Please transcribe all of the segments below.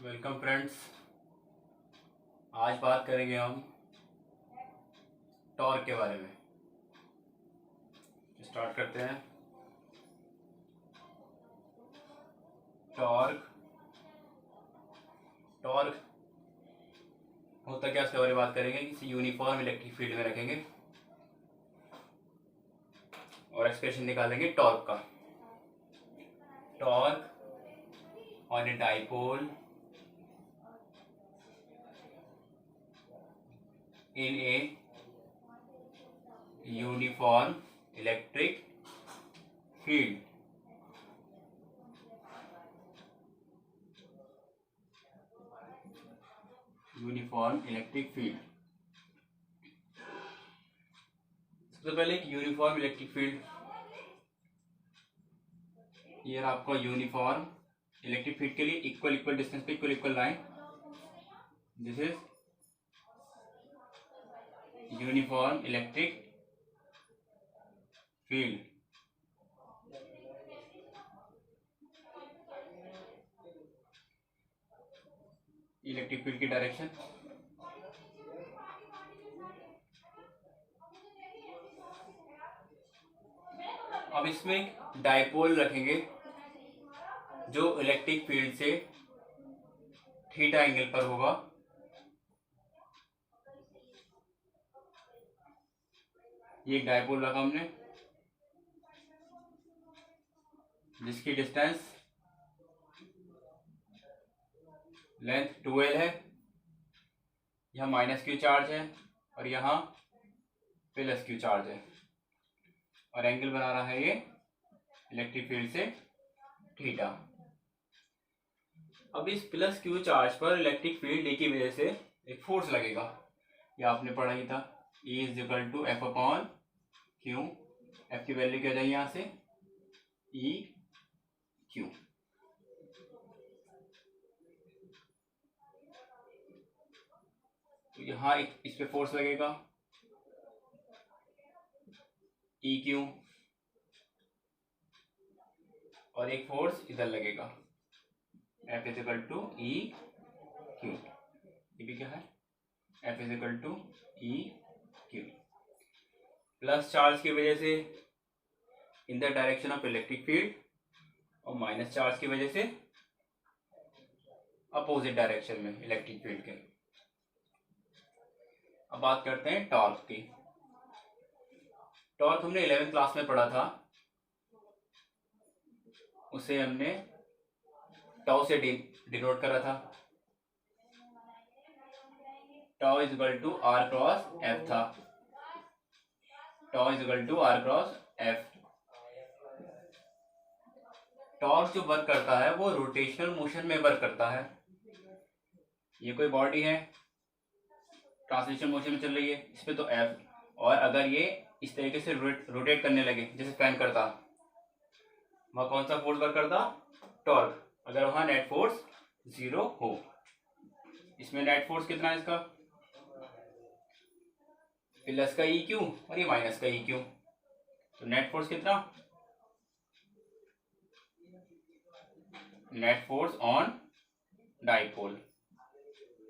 Welcome friends. आज बात करेंगे हम टॉर्क के बारे में। स्टार्ट करते हैं। टॉर्क टॉर्क होता क्या, इसके बारे में बात करेंगे। किसी यूनिफॉर्म इलेक्ट्रिक फील्ड में रखेंगे और एक्सप्रेशन निकालेंगे टॉर्क का। Torque on a dipole in a uniform electric field. Uniform electric field. सबसे पहले एक यूनिफॉर्म इलेक्ट्रिक फील्ड, ये आपका यूनिफॉर्म इलेक्ट्रिक फील्ड के लिए इक्वल इक्वल डिस्टेंस पे equal line. This is uniform electric field. Electric field की डायरेक्शन अब इसमें एक डाइपोल रखेंगे जो इलेक्ट्रिक फील्ड से थीटा एंगल पर होगा। ये एक डाइपोल रखा हमने जिसकी डिस्टेंस लेंथ 12 है। यहाँ माइनस क्यू चार्ज है और यहाँ प्लस क्यू चार्ज है और एंगल बना रहा है ये इलेक्ट्रिक फील्ड से थीटा। अब इस प्लस क्यू चार्ज पर इलेक्ट्रिक फील्ड ए की वजह से एक फोर्स लगेगा। ये आपने पढ़ा ही था, E is equal to F upon Q. F की वैल्यू क्या जाएगी यहाँ से, ई क्यू। तो यहाँ एक इस पे फोर्स लगेगा ई क्यू और एक फोर्स इधर लगेगा F is equal to E Q. ये भी क्या है, F is equal to E Q. Plus charge की वजह से in the direction of electric field और माइनस चार्ज की वजह से अपोजिट डायरेक्शन में इलेक्ट्रिक फील्ड के। अब बात करते हैं टॉर्क की। टॉर्क हमने 11th क्लास में पढ़ा था, उसे हमने टाउ से डिनोट करा था। Tau is equal to are cross F था। Tau is equal to are cross F. Torque जो वर्क करता है वो रोटेशनल मोशन में वर्क करता है। ये कोई बॉडी है, ट्रांसलेशन मोशन में चल रही है, इस पे तो एफ, और अगर ये इस तरीके से रोटेट करने लगे जैसे फैन करता, वहां कौन सा फोर्स वर्क करता, टॉर्क। अगर वहां नेट फोर्स 0 हो। इसमें नेट फोर्स कितना है इसका, प्लस का ई क्यू और ये माइनस का ई क्यू। तो नेट फोर्स कितना, नेट फोर्स ऑन डाइपोल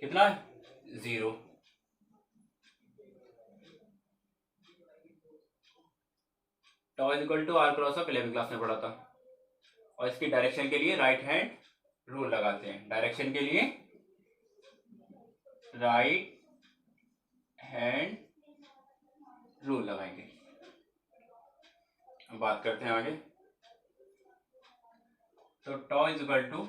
कितना है, 0। Tau is equal to are cross of 11th class में पढ़ा था। और इसकी डायरेक्शन के लिए राइट हैंड रूल लगाते हैं। डायरेक्शन के लिए राइट हैंड रूल लगाएंगे। अब बात करते हैं आगे। तो टाउ इज इक्वल टू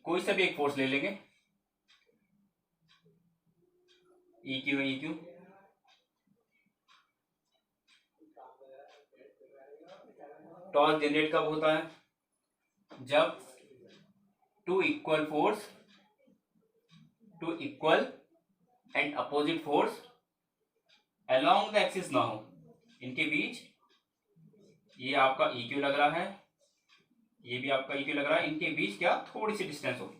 कोई सा भी एक फोर्स ले लेंगे, E Q E Q. Torque generate कब होता है, जब two equal force, two equal and opposite force along the axis ना हो। इनके बीच ये आपका ई क्यू लग रहा है, ये भी आपका ई क्यू लग रहा है, इनके बीच क्या थोड़ी सी डिस्टेंस हो।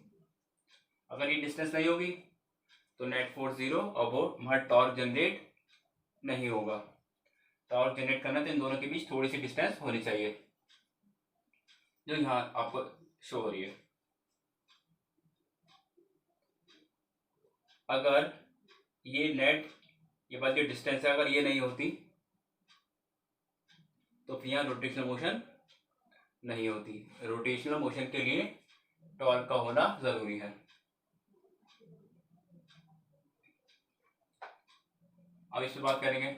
अगर ये डिस्टेंस नहीं होगी तो नेट फोर्स 0 और वो वहां टॉर्क जनरेट नहीं होगा। टॉर्क जनरेट करना तो इन दोनों के बीच थोड़ी सी डिस्टेंस होनी चाहिए। जो यहाँ आपको शो हो रही है। अगर ये नेट ये बात जो डिस्टेंस है अगर ये नहीं होती तो फिर यहाँ रोटेशनल मोशन नहीं होती। रोटेशनल मोशन के लिए टॉर्क का होना जरूरी है। अब इस पर बात करेंगे।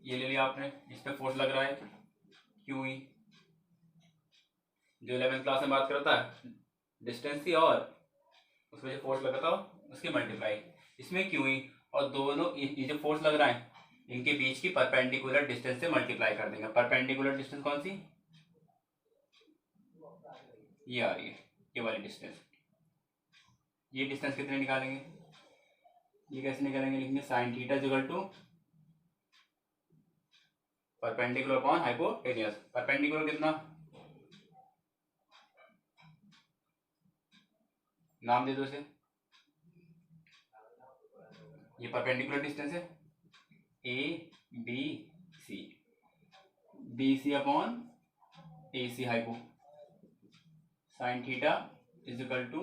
ये ले लिया आपने, इस पर फोर्स लग रहा है क्यू ई, जो 11th क्लास में बात करता है डिस्टेंस थी और उसमें जो फोर्स लगा था उसकी मल्टीप्लाई, इसमें क्यू ई और दोनों ये जो फोर्स लग रहा है इनके बीच की परपेंडिकुलर डिस्टेंस से मल्टीप्लाई कर देंगे। परपेंडिकुलर डिस्टेंस कौन सी, ये आ रही है, ये वाली डिस्टेंस। ये डिस्टेंस कितने निकालेंगे, ये कैसे निकालेंगे, लिखेंगे sine theta equal to perpendicular upon hypotenuse. Perpendicular कितना, नाम दे दो इसे, ये परपेंडिकुलर डिस्टेंस है A B C, B C upon A C hypo, sine theta is equal to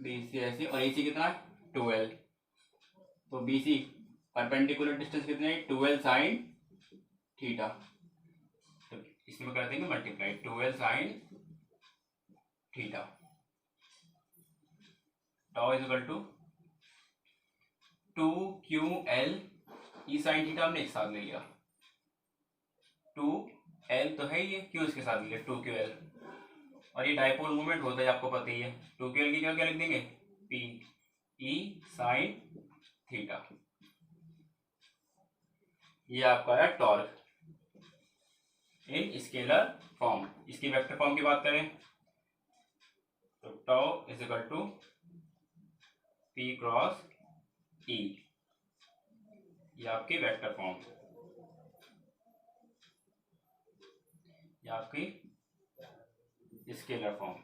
B C ऐसे, और ए सी कितना है 12। तो बी सी परपेंडिकुलर डिस्टेंस कितने है 12 साइन थीटा, तो इसमें कर देंगे multiply 12 sine theta. Tau is equal to 2QL, E sine theta हमने एक साथ ले लिया, 2L तो है ये, क्यू इसके साथ ले लिया 2QL, और ये डाइपोल मूवमेंट होता है आपको पता ही है। 2QL की जगह क्या लिख देंगे P ई साइन थीटा। ये आपका है टॉर्क इन स्केलर फॉर्म। इसकी वेक्टर फॉर्म की बात करें तो tau is equal to P cross E, ये आपकी वेक्टर फॉर्म, ये आपकी स्केलर फॉर्म।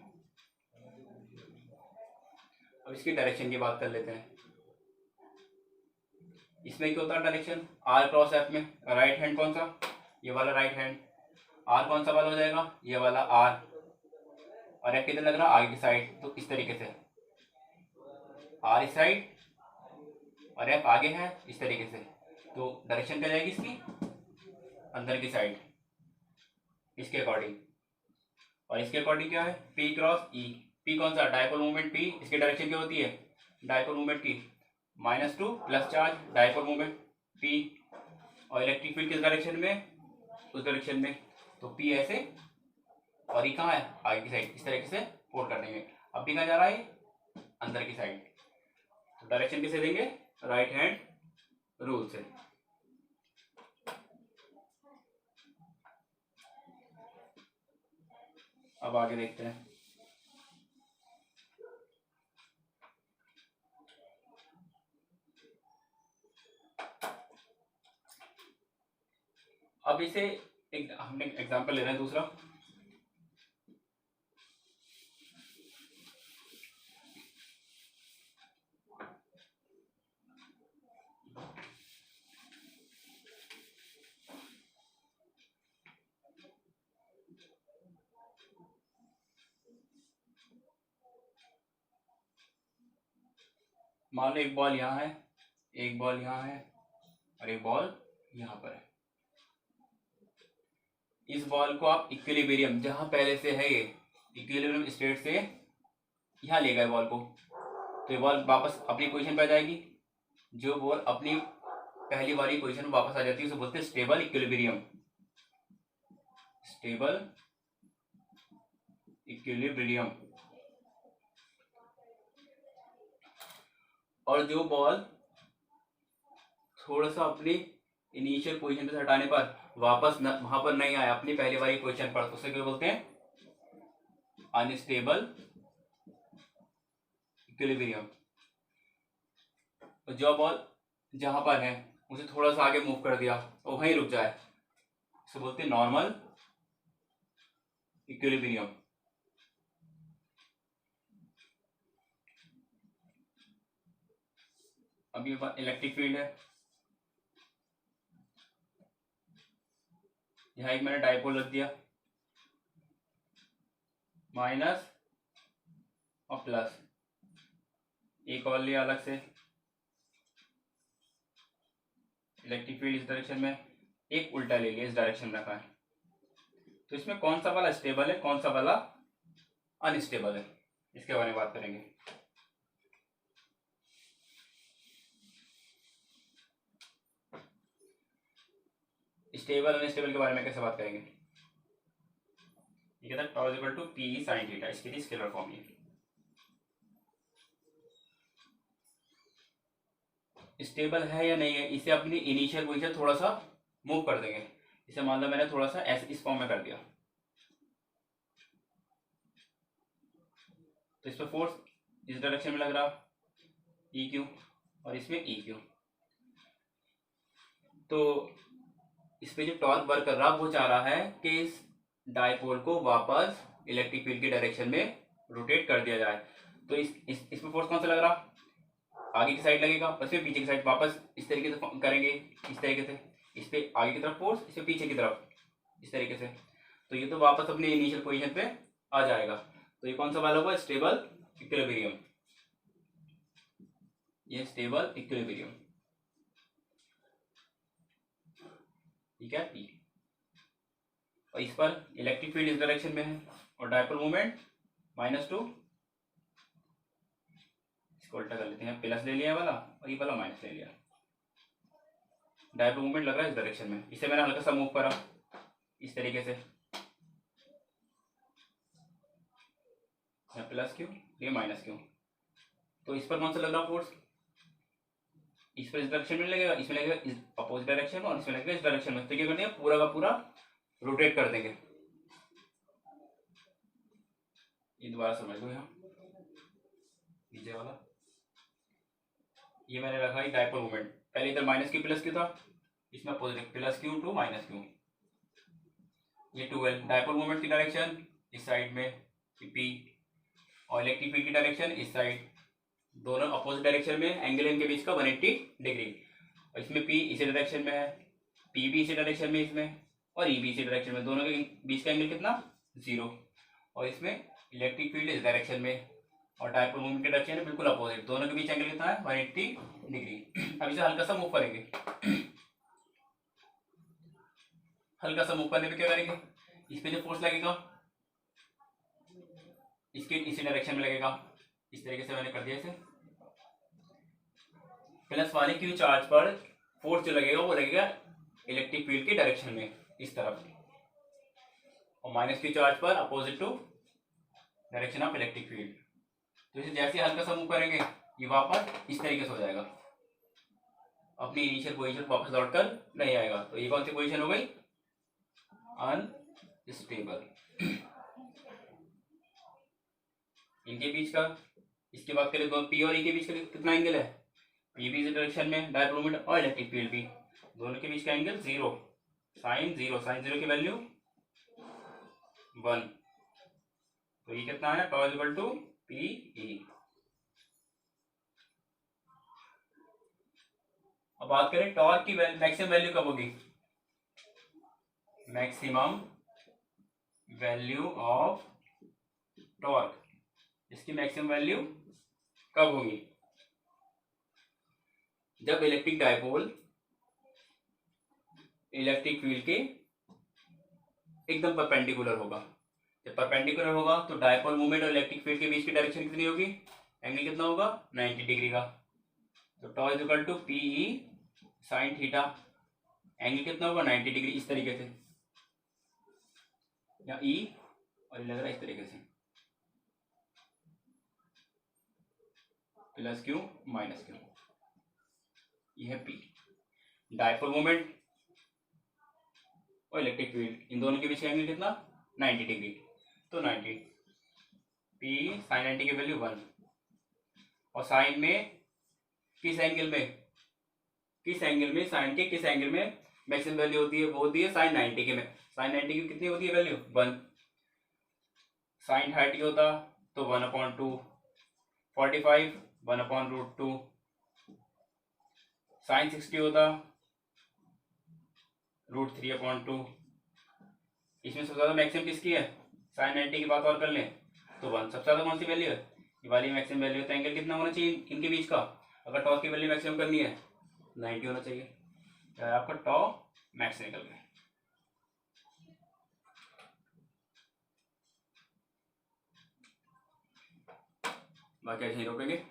अब इसकी डायरेक्शन की बात कर लेते हैं। इसमें क्या होता है डायरेक्शन, आर क्रॉस एफ में राइट हैंड कौन सा, ये वाला राइट हैंड, आर कौन सा वाला हो जाएगा, ये वाला आर, और एफ किधर लग रहा आगे की साइड, तो इस तरीके से आर इस साइड और एफ आगे है इस तरीके से, तो डायरेक्शन क्या जाएगी इसकी अंदर की साइड इसके अकॉर्डिंग, और इसके अकॉर्डिंग क्या है पी क्रॉस ई। पी कौन सा डाइपोल मूवमेंट पी, इसकी डायरेक्शन क्या होती है डाइपोल मूवमेंट की -2 plus charge dipole movement P, और इलेक्ट्रिक फील्ड किस डायरेक्शन में उस डायरेक्शन में, तो पी ऐसे और ये कहाँ है आगे की साइड, इस तरीके से फोल्ड कर देंगे। अब भी कहाँ जा रहा है अंदर की साइड, तो डायरेक्शन किसे देंगे राइट हैंड रूल से। अब आगे देखते हैं। अब इसे हमने एग्जांपल ले रहे हैं दूसरा। मान लो एक बॉल यहाँ है, एक बॉल यहाँ है और एक बॉल यहाँ पर है। इस बॉल को आप इक्विलिब्रियम जहां पहले से है ये इक्विलिब्रियम स्टेट से यहाँ ले गए बॉल को, तो ये बॉल वापस अपनी पोजीशन पे आ जाएगी। जो बॉल अपनी पहली वाली पोजीशन में वापस आ जाती है उसे बोलते हैं स्टेबल इक्विलिब्रियम, स्टेबल इक्विलिब्रियम। और जो बॉल थोड़ा सा अपनी इनिशियल पोजीशन से हटाने पर वापस वहां पर नहीं आया अपनी पहली वाली पोजीशन पर, तो उसे क्या बोलते हैं अनस्टेबल इक्विलिब्रियम। जो बॉल जहां पर है उसे थोड़ा सा आगे मूव कर दिया तो वहीं रुक जाए, उसे बोलते हैं नॉर्मल इक्विलिब्रियम। अब ये इलेक्ट्रिक फील्ड है, यहाँ एक मैंने डाइपोल रख दिया, माइनस और प्लस, एक और लिया अलग से इलेक्ट्रिक फील्ड इस डायरेक्शन में, एक उल्टा ले लिया इस डायरेक्शन में रखा है। तो इसमें कौन सा वाला स्टेबल है, कौन सा वाला अनस्टेबल है, इसके बारे में बात करेंगे। स्टेबल अनस्टेबल के बारे में कैसे बात करेंगे। ये कहता है tau equal to p sine theta, इसकी थी स्केलर फॉर्म। ये स्टेबल है या नहीं है, इसे अपनी इनिशियल पोजीशन थोड़ा सा मूव कर देंगे। इसे मान लो मैंने थोड़ा सा ऐसे इस फॉर्म में कर दिया, तो इस पर फोर्स इस डायरेक्शन में लग रहा ई क्यू और इसमें ई क्यू। तो इस पे जो टॉर्क वर्क कर रहा वो चाह रहा है कि इस डायपोल को वापस इलेक्ट्रिक फील्ड की डायरेक्शन में रोटेट कर दिया जाए। तो इसमें फोर्स कौन सा लग रहा, आगे की साइड लगेगा, और फिर पीछे की साइड वापस इस तरीके से करेंगे, इस तरीके से इस पे आगे की तरफ फोर्स, इस पे पीछे की तरफ इस तरीके से। तो ये तो वापस अपने इनिशियल पोजीशन पे आ जाएगा। तो ये कौन सा वाला होगा, स्टेबल इक्विलिब्रियम। ये स्टेबल इक्विलिब्रियम, ठीक है पी। और इस पर इलेक्ट्रिक फील्ड इस डायरेक्शन में है और डायपोल मोमेंट -2, इसको उल्टा कर लेते हैं, प्लस ले लिया वाला और ये वाला माइनस ले लिया। डायपोल मोमेंट लग रहा है इस डायरेक्शन में, इसे मैंने हल्का सा मूव करा इस तरीके से, प्लस क्यू ये माइनस क्यू। तो इस पर कौन सा लग रहा फोर्स, इस पर इस डायरेक्शन में लगेगा, इसमें लगेगा इस अपोजिट डायरेक्शन में और इसमें लगेगा इस डायरेक्शन में। तो क्या करते हैं, पूरा का पूरा रोटेट कर देंगे। ये दोबारा समझ लो, यहाँ नीचे वाला ये मैंने रखा है डायपोल मोमेंट, पहले इधर माइनस क्यू प्लस क्यू था, इसमें opposite plus Q to minus Q. ये 2L डायपोल मोमेंट की डायरेक्शन इस साइड में पी, और इलेक्ट्रिक फील्ड की डायरेक्शन इस साइड, दोनों अपोजिट डायरेक्शन में, एंगल इनके बीच का 180 डिग्री। और इसमें पी इसी डायरेक्शन में है, पी भी इसी डायरेक्शन में इसमें, और ई भी इसी डायरेक्शन में, दोनों के बीच का एंगल कितना 0। और इसमें इलेक्ट्रिक फील्ड इस डायरेक्शन में और डायपोल मोमेंट की डायरेक्शन है बिल्कुल अपोजिट, दोनों के बीच एंगल कितना है 180 डिग्री। अब इसे हल्का सा मूव करेंगे, हल्का सा मूव करने पे क्या करेंगे, इस पे जो फोर्स लगेगा इसके इसी डायरेक्शन में लगेगा, इस तरीके से मैंने कर दिया इसे। प्लस वाले क्यू चार्ज पर फोर्स जो लगेगा वो लगेगा इलेक्ट्रिक फील्ड के डायरेक्शन में इस तरफ, और माइनस क्यू चार्ज पर opposite to direction of electric field. तो इसे जैसे हल्का सा मूव करेंगे ये वापस इस तरीके से हो जाएगा, अपनी इनिशियल पोजीशन वापस लौटकर नहीं आएगा। तो ये कौन सी पोजीशन हो गई, अनस्टेबल। इनके बीच का, इसकी बात करें तो पी और ई के बीच का कितना एंगल है, पी भी इस डायरेक्शन में डायपोल मोमेंट और इलेक्ट्रिक फील्ड भी, दोनों के बीच का एंगल 0, साइन 0 की वैल्यू 1। तो ये कितना है, टॉ इक्वल टू पी ई। अब बात करें टॉर्क की मैक्सिमम वैल्यू कब होगी, मैक्सिमम वैल्यू ऑफ टॉर्क, इसकी मैक्सिमम वैल्यू कब होगी, जब इलेक्ट्रिक डायपोल इलेक्ट्रिक फील्ड के एकदम परपेंडिकुलर होगा। जब परपेंडिकुलर होगा तो डायपोल मोमेंट और इलेक्ट्रिक फील्ड के बीच की डायरेक्शन कितनी होगी, एंगल कितना होगा 90 डिग्री का। तो tau is equal to P E sine theta, angle कितना होगा 90 डिग्री इस तरीके से, या ई और लग रहा है इस तरीके से, प्लस क्यू माइनस क्यू, ये है पी। डायपोल मोमेंट और इलेक्ट्रिक फील्ड इन दोनों के बीच का एंगल कितना 90 डिग्री, तो 90 पी साइन 90 की वैल्यू 1। और साइन में किस एंगल में, साइन के किस एंगल में मैक्सिमम वैल्यू होती है, वो होती है साइन 90 के में। साइन 90 की कितनी होती है वैल्यू 1, साइन 30 होता तो 1/2, 45 1/√2, साइन 60 होता √3/2। इसमें सबसे ज्यादा मैक्सिमम किसकी है, साइन 90 की बात और कर लें तो 1 सबसे ज़्यादा कौन सी वैल्यू है, ये वाली मैक्सिमम वैल्यू है। तो एंगल कितना होना चाहिए इनके बीच का, अगर टॉर्क की वैल्यू मैक्सिमम करनी है 90 होना चाहिए। तो आपका टॉ मैक्स निकल गया। बाकी ऐसे ही रोकेंगे।